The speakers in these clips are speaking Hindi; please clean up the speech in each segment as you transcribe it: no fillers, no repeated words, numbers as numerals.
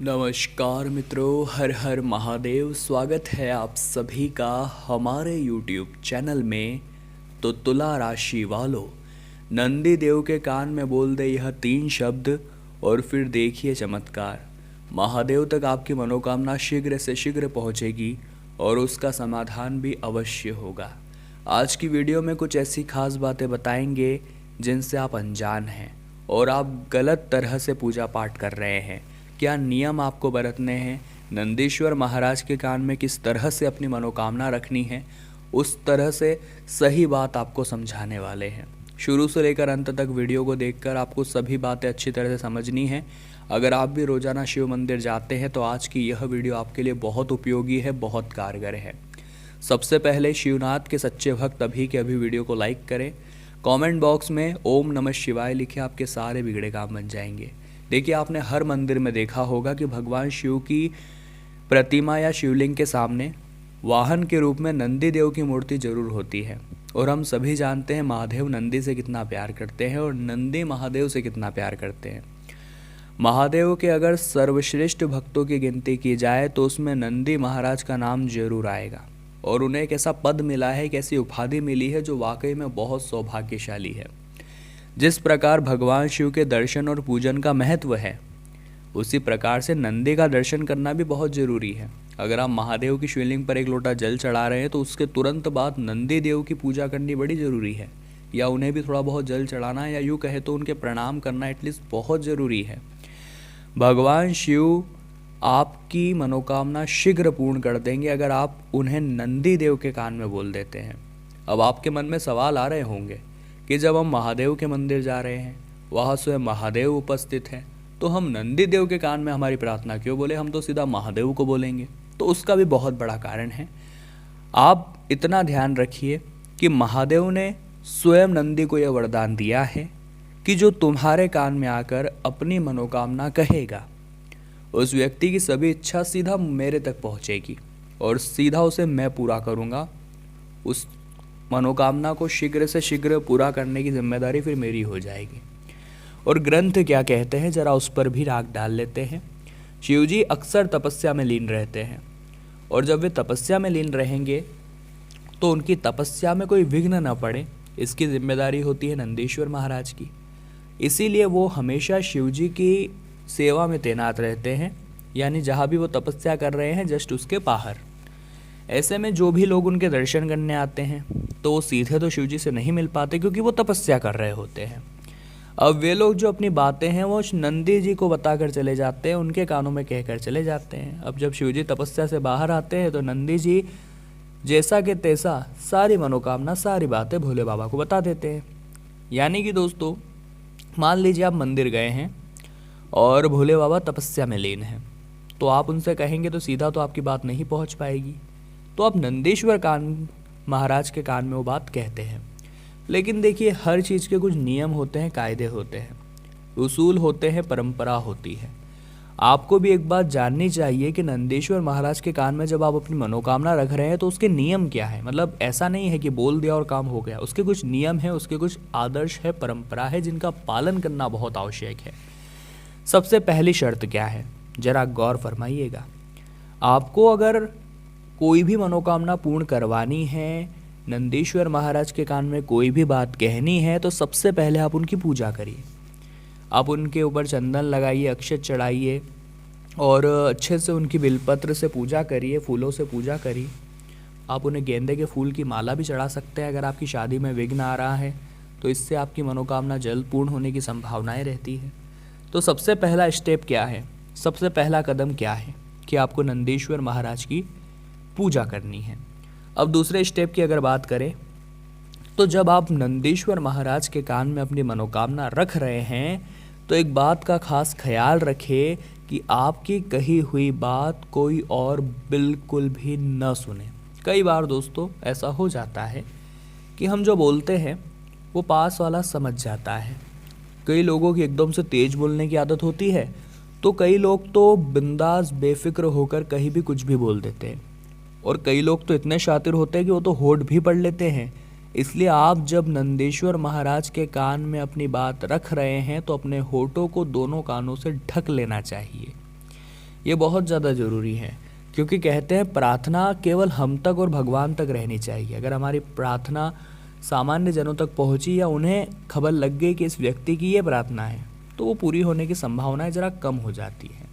नमस्कार मित्रों, हर हर महादेव। स्वागत है आप सभी का हमारे YouTube चैनल में। तो तुला राशि वालों, नंदी देव के कान में बोल दे यह 3 शब्द और फिर देखिए चमत्कार। महादेव तक आपकी मनोकामना शीघ्र से शीघ्र पहुंचेगी और उसका समाधान भी अवश्य होगा। आज की वीडियो में कुछ ऐसी खास बातें बताएंगे जिनसे आप अनजान हैं और आप गलत तरह से पूजा पाठ कर रहे हैं। क्या नियम आपको बरतने हैं, नंदीश्वर महाराज के कान में किस तरह से अपनी मनोकामना रखनी है, उस तरह से सही बात आपको समझाने वाले हैं। शुरू से लेकर अंत तक वीडियो को देखकर आपको सभी बातें अच्छी तरह से समझनी है। अगर आप भी रोजाना शिव मंदिर जाते हैं तो आज की यह वीडियो आपके लिए बहुत उपयोगी है, बहुत कारगर है। सबसे पहले शिवनाथ के सच्चे भक्त अभी के अभी वीडियो को लाइक करें। कमेंट बॉक्स में ओम नमः शिवाय लिखे, आपके सारे बिगड़े काम बन जाएंगे। देखिए, आपने हर मंदिर में देखा होगा कि भगवान शिव की प्रतिमा या शिवलिंग के सामने वाहन के रूप में नंदी देव की मूर्ति जरूर होती है। और हम सभी जानते हैं महादेव नंदी से कितना प्यार करते हैं और नंदी महादेव से कितना प्यार करते हैं। महादेव के अगर सर्वश्रेष्ठ भक्तों की गिनती की जाए तो उसमें नंदी महाराज का नाम जरूर आएगा। और उन्हें एक ऐसा पद मिला है, एक ऐसी उपाधि मिली है जो वाकई में बहुत सौभाग्यशाली है। जिस प्रकार भगवान शिव के दर्शन और पूजन का महत्व है, उसी प्रकार से नंदी का दर्शन करना भी बहुत ज़रूरी है। अगर आप महादेव की शिवलिंग पर एक लोटा जल चढ़ा रहे हैं तो उसके तुरंत बाद नंदी देव की पूजा करनी बड़ी ज़रूरी है, या उन्हें भी थोड़ा बहुत जल चढ़ाना, या यूँ कहे तो उनके प्रणाम करना एटलीस्ट बहुत ज़रूरी है। भगवान शिव आपकी मनोकामना शीघ्र पूर्ण कर देंगे अगर आप उन्हें नंदी देव के कान में बोल देते हैं। अब आपके मन में सवाल आ रहे होंगे कि जब हम महादेव के मंदिर जा रहे हैं, वहाँ स्वयं महादेव उपस्थित हैं, तो हम नंदी देव के कान में हमारी प्रार्थना क्यों बोले, हम तो सीधा महादेव को बोलेंगे। तो उसका भी बहुत बड़ा कारण है। आप इतना ध्यान रखिए कि महादेव ने स्वयं नंदी को यह वरदान दिया है कि जो तुम्हारे कान में आकर अपनी मनोकामना कहेगा, उस व्यक्ति की सभी इच्छा सीधा मेरे तक पहुँचेगी और सीधा उसे मैं पूरा करूँगा। उस मनोकामना को शीघ्र से शीघ्र पूरा करने की जिम्मेदारी फिर मेरी हो जाएगी। और ग्रंथ क्या कहते हैं, जरा उस पर भी राख डाल लेते हैं। शिवजी अक्सर तपस्या में लीन रहते हैं और जब वे तपस्या में लीन रहेंगे तो उनकी तपस्या में कोई विघ्न न पड़े, इसकी जिम्मेदारी होती है नंदीश्वर महाराज की। इसीलिए वो हमेशा शिवजी की सेवा में तैनात रहते हैं, यानी जहाँ भी वो तपस्या कर रहे हैं जस्ट उसके बाहर। ऐसे में जो भी लोग उनके दर्शन करने आते हैं तो वो सीधे तो शिवजी से नहीं मिल पाते क्योंकि वो तपस्या कर रहे होते हैं। अब वे लोग जो अपनी बातें हैं वो नंदी जी को बताकर चले जाते हैं, उनके कानों में कहकर चले जाते हैं। अब जब शिवजी तपस्या से बाहर आते हैं तो नंदी जी जैसा कि तैसा सारी मनोकामना, सारी बातें भोले बाबा को बता देते हैं। यानी कि दोस्तों, मान लीजिए आप मंदिर गए हैं और भोले बाबा तपस्या में लीन हैं, तो आप उनसे कहेंगे तो सीधा तो आपकी बात नहीं पहुँच पाएगी। तो आप नंदीश्वर कान महाराज के कान में वो बात कहते हैं। लेकिन देखिए, हर चीज़ के कुछ नियम होते हैं, कायदे होते हैं, उसूल होते हैं, परंपरा होती है। आपको भी एक बात जाननी चाहिए कि नंदीश्वर महाराज के कान में जब आप अपनी मनोकामना रख रहे हैं तो उसके नियम क्या है। मतलब ऐसा नहीं है कि बोल दिया और काम हो गया, उसके कुछ नियम है, उसके कुछ आदर्श है, परंपरा है, जिनका पालन करना बहुत आवश्यक है। सबसे पहली शर्त क्या है, जरा गौर फरमाइएगा। आपको अगर कोई भी मनोकामना पूर्ण करवानी है, नंदीश्वर महाराज के कान में कोई भी बात कहनी है, तो सबसे पहले आप उनकी पूजा करिए। आप उनके ऊपर चंदन लगाइए, अक्षत चढ़ाइए और अच्छे से उनकी बिलपत्र से पूजा करिए, फूलों से पूजा करिए। आप उन्हें गेंदे के फूल की माला भी चढ़ा सकते हैं। अगर आपकी शादी में विघ्न आ रहा है तो इससे आपकी मनोकामना जल्द पूर्ण होने की संभावनाएँ रहती है। तो सबसे पहला स्टेप क्या है, सबसे पहला कदम क्या है कि आपको नंदीश्वर महाराज की पूजा करनी है। अब दूसरे स्टेप की अगर बात करें तो जब आप नंदीश्वर महाराज के कान में अपनी मनोकामना रख रहे हैं तो एक बात का खास ख्याल रखें कि आपकी कही हुई बात कोई और बिल्कुल भी न सुने। कई बार दोस्तों ऐसा हो जाता है कि हम जो बोलते हैं वो पास वाला समझ जाता है। कई लोगों की एकदम से तेज बोलने की आदत होती है, तो कई लोग तो बिंदास बेफिक्र होकर कहीं भी कुछ भी बोल देते हैं। और कई लोग तो इतने शातिर होते हैं कि वो तो होठ भी पढ़ लेते हैं। इसलिए आप जब नंदीश्वर महाराज के कान में अपनी बात रख रहे हैं तो अपने होठों को दोनों कानों से ढक लेना चाहिए। ये बहुत ज़्यादा ज़रूरी है, क्योंकि कहते हैं प्रार्थना केवल हम तक और भगवान तक रहनी चाहिए। अगर हमारी प्रार्थना सामान्य जनों तक पहुंची या उन्हें खबर लग गई कि इस व्यक्ति की ये प्रार्थना है, तो वो पूरी होने की संभावनाएं ज़रा कम हो जाती हैं।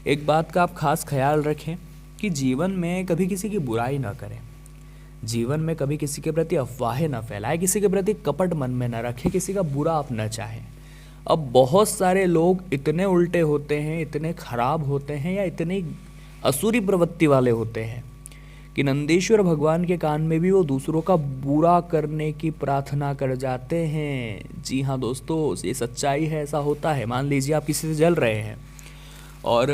एक बात का आप खास ख्याल रखें कि जीवन में कभी किसी की बुराई ना करें, जीवन में कभी किसी के प्रति अफवाहें न फैलाएं, किसी के प्रति कपट मन में न रखें, किसी का बुरा आप न चाहें। अब बहुत सारे लोग इतने उल्टे होते हैं, इतने खराब होते हैं या इतनी असुरी प्रवृत्ति वाले होते हैं कि नंदीश्वर भगवान के कान में भी वो दूसरों का बुरा करने की प्रार्थना कर जाते हैं। जी हाँ दोस्तों, ये सच्चाई है, ऐसा होता है। मान लीजिए आप किसी से जल रहे हैं और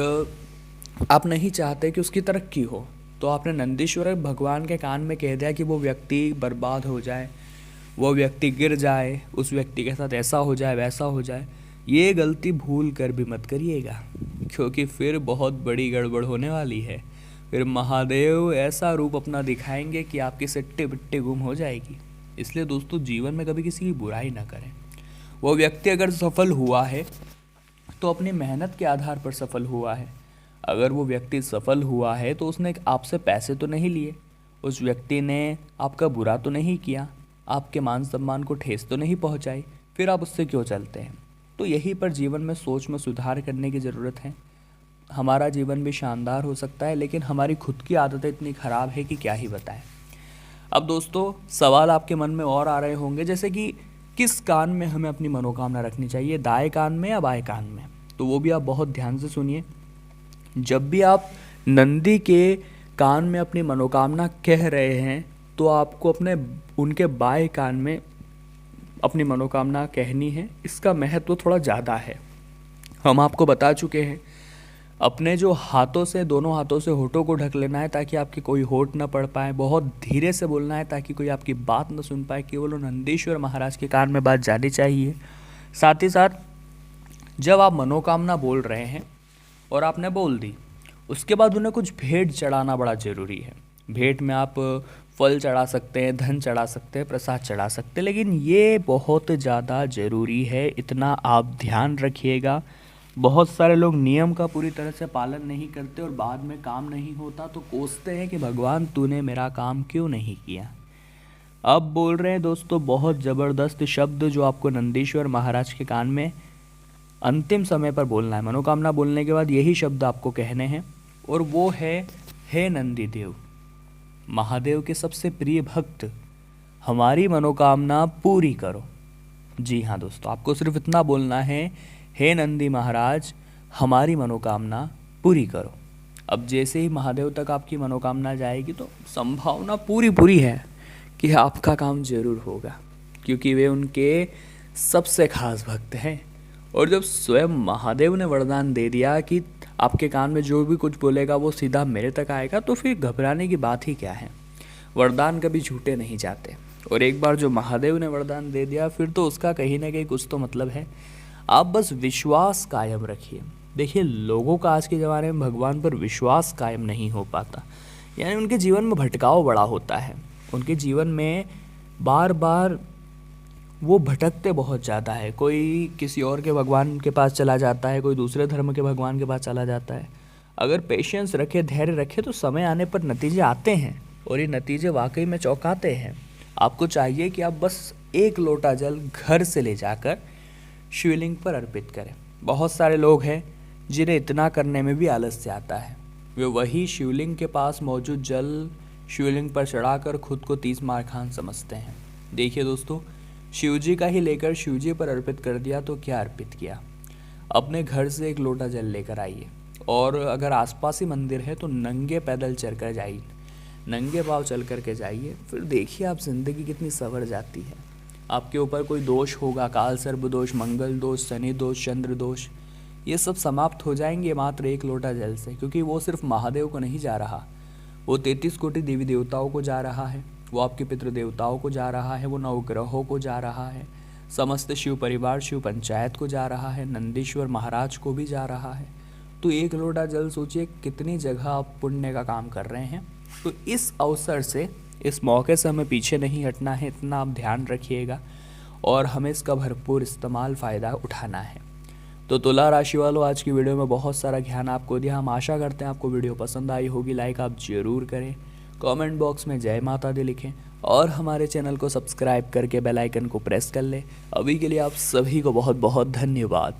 आप नहीं चाहते कि उसकी तरक्की हो, तो आपने नंदीश्वर भगवान के कान में कह दिया कि वो व्यक्ति बर्बाद हो जाए, वो व्यक्ति गिर जाए, उस व्यक्ति के साथ ऐसा हो जाए, वैसा हो जाए। ये गलती भूल कर भी मत करिएगा, क्योंकि फिर बहुत बड़ी गड़बड़ होने वाली है। फिर महादेव ऐसा रूप अपना दिखाएंगे कि आपकी सिट्टी बिट्टी गुम हो जाएगी। इसलिए दोस्तों, जीवन में कभी किसी की बुराई ना करें। वो व्यक्ति अगर सफल हुआ है तो अपनी मेहनत के आधार पर सफल हुआ है। अगर वो व्यक्ति सफल हुआ है तो उसने आपसे पैसे तो नहीं लिए, उस व्यक्ति ने आपका बुरा तो नहीं किया, आपके मान सम्मान को ठेस तो नहीं पहुंचाई, फिर आप उससे क्यों चलते हैं? तो यहीं पर जीवन में सोच में सुधार करने की ज़रूरत है। हमारा जीवन भी शानदार हो सकता है, लेकिन हमारी खुद की आदतें इतनी ख़राब है कि क्या ही बताएं। अब दोस्तों, सवाल आपके मन में और आ रहे होंगे, जैसे कि किस कान में हमें अपनी मनोकामना रखनी चाहिए, दाएं कान में या बाएं कान में? तो वो भी आप बहुत ध्यान से सुनिए। जब भी आप नंदी के कान में अपनी मनोकामना कह रहे हैं तो आपको अपने उनके बाएं कान में अपनी मनोकामना कहनी है। इसका महत्व थोड़ा ज़्यादा है। हम आपको बता चुके हैं, अपने जो हाथों से, दोनों हाथों से होठों को ढक लेना है ताकि आपके कोई होठ ना पड़ पाए। बहुत धीरे से बोलना है ताकि कोई आपकी बात ना सुन पाए। केवल नंदीश्वर महाराज के कान में बात जानी चाहिए। साथ ही साथ जब आप मनोकामना बोल रहे हैं और आपने बोल दी, उसके बाद उन्हें कुछ भेंट चढ़ाना बड़ा ज़रूरी है। भेंट में आप फल चढ़ा सकते हैं, धन चढ़ा सकते हैं, प्रसाद चढ़ा सकते हैं, लेकिन ये बहुत ज़्यादा ज़रूरी है। इतना आप ध्यान रखिएगा। बहुत सारे लोग नियम का पूरी तरह से पालन नहीं करते और बाद में काम नहीं होता तो कोसते हैं कि भगवान तूने मेरा काम क्यों नहीं किया। अब बोल रहे हैं दोस्तों बहुत ज़बरदस्त शब्द जो आपको नंदीश्वर महाराज के कान में अंतिम समय पर बोलना है। मनोकामना बोलने के बाद यही शब्द आपको कहने हैं, और वो है, हे नंदी देव, महादेव के सबसे प्रिय भक्त, हमारी मनोकामना पूरी करो। जी हाँ दोस्तों, आपको सिर्फ इतना बोलना है, हे नंदी महाराज, हमारी मनोकामना पूरी करो। अब जैसे ही महादेव तक आपकी मनोकामना जाएगी तो संभावना पूरी है कि आपका काम जरूर होगा, क्योंकि वे उनके सबसे खास भक्त हैं। और जब स्वयं महादेव ने वरदान दे दिया कि आपके कान में जो भी कुछ बोलेगा वो सीधा मेरे तक आएगा, तो फिर घबराने की बात ही क्या है। वरदान कभी झूठे नहीं जाते, और एक बार जो महादेव ने वरदान दे दिया फिर तो उसका कहीं ना कहीं कुछ तो मतलब है। आप बस विश्वास कायम रखिए। देखिए, लोगों का आज के ज़माने में भगवान पर विश्वास कायम नहीं हो पाता, यानी उनके जीवन में भटकाव बड़ा होता है। उनके जीवन में बार बार वो भटकते बहुत ज़्यादा है। कोई किसी और के भगवान के पास चला जाता है, कोई दूसरे धर्म के भगवान के पास चला जाता है। अगर पेशेंस रखे, धैर्य रखे, तो समय आने पर नतीजे आते हैं, और ये नतीजे वाकई में चौंकाते हैं। आपको चाहिए कि आप बस एक लोटा जल घर से ले जाकर शिवलिंग पर अर्पित करें। बहुत सारे लोग हैं जिन्हें इतना करने में भी आलस्य आता है। वे वही शिवलिंग के पास मौजूद जल शिवलिंग पर चढ़ाकर खुद को 30 मार खान समझते हैं। देखिए दोस्तों, शिवजी का ही लेकर शिवजी पर अर्पित कर दिया तो क्या अर्पित किया। अपने घर से एक लोटा जल लेकर आइए, और अगर आसपास ही मंदिर है तो नंगे पैदल चल कर जाइए, नंगे पाँव चल कर के जाइए। फिर देखिए आप ज़िंदगी कितनी संवर जाती है। आपके ऊपर कोई दोष होगा, काल सर्प दोष, मंगल दोष, शनि दोष, चंद्र दोष, ये सब समाप्त हो जाएंगे मात्र एक लोटा जल से। क्योंकि वो सिर्फ महादेव को नहीं जा रहा, वो 33 कोटि देवी देवताओं को जा रहा है, वो आपके पितृ देवताओं को जा रहा है, वो नवग्रहों को जा रहा है, समस्त शिव परिवार, शिव पंचायत को जा रहा है, नंदीश्वर महाराज को भी जा रहा है। तो एक लोटा जल, सोचिए कितनी जगह आप पुण्य का काम कर रहे हैं। तो इस अवसर से, इस मौके से हमें पीछे नहीं हटना है, इतना आप ध्यान रखिएगा, और हमें इसका भरपूर इस्तेमाल फ़ायदा उठाना है। तो तुला राशि वालों, आज की वीडियो में बहुत सारा ज्ञान आपको दिया। हम आशा करते हैं आपको वीडियो पसंद आई होगी। लाइक आप ज़रूर करें, कमेंट बॉक्स में जय माता दी लिखें और हमारे चैनल को सब्सक्राइब करके बेल आइकन को प्रेस कर लें। अभी के लिए आप सभी को बहुत बहुत धन्यवाद।